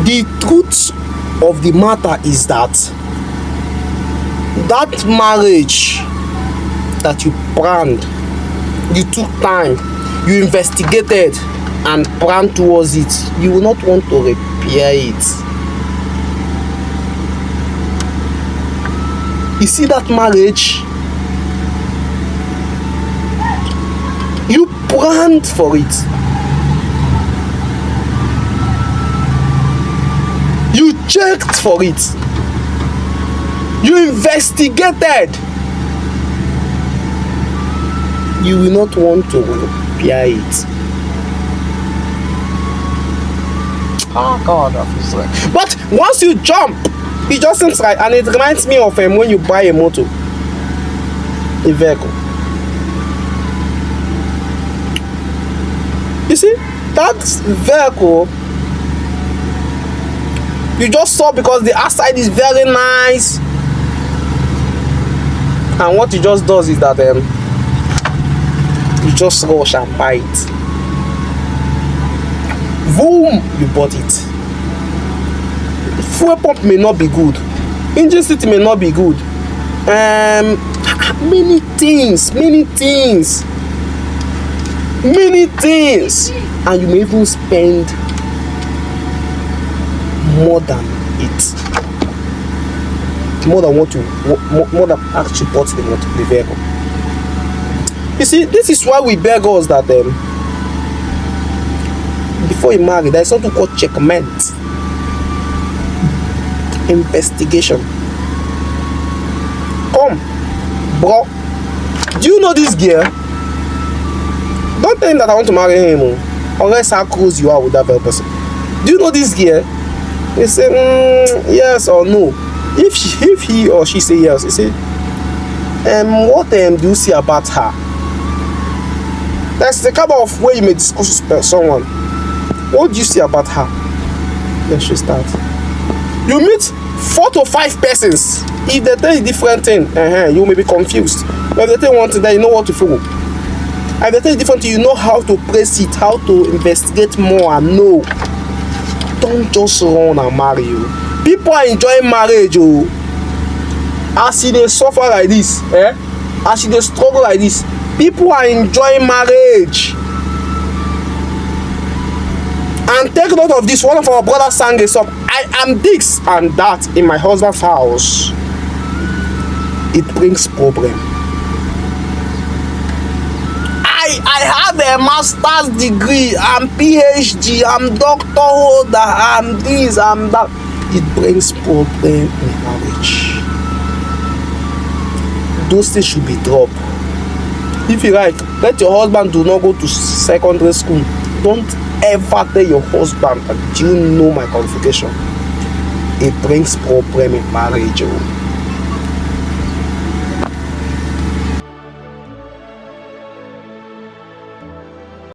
The truth of the matter is that marriage that you planned, you took time, you investigated and planned towards it, you will not want to repair it. You see that marriage, you planned for it, you checked for it, you investigated. You will not want to repair it. Oh God, that feels right. But once you jump, it just seems right, and it reminds me of when you buy a motor, a vehicle. You see, that vehicle you just saw because the outside is very nice, and what it just does is that you just rush and buy it. Boom, you bought it. Fuel pump may not be good, engine seat may not be good, many things, and you may even spend more than it, more than actually bought the vehicle. You see, this is why we beg us that before you marry, there is something called checkmate. Investigation. Come, bro. Do you know this girl? Don't tell him that I want to marry him, unless how close you are with that very person. Do you know this girl? They say yes or no. If he or she say yes, they say what do you see about her? That's the kind of way you may discuss with someone. What do you see about her? Let's just start. You meet 4 to 5 persons. If they tell you different thing, you may be confused. But if they tell you one thing, then you know what to follow. If they tell you different thing, you know how to place it, how to investigate more and know. Don't just run and marry you. People are enjoying marriage, as they suffer like this, as they struggle like this, people are enjoying marriage. And take note of this. One of our brothers sang a song. I am this and that in my husband's house. It brings problem. I have a master's degree. I'm PhD. I'm doctor holder. I'm this. I'm that. It brings problem in marriage. Those things should be dropped. If you like, let your husband do not go to secondary school. Don't ever tell your husband that, do you know my qualification? It brings problem in marriage.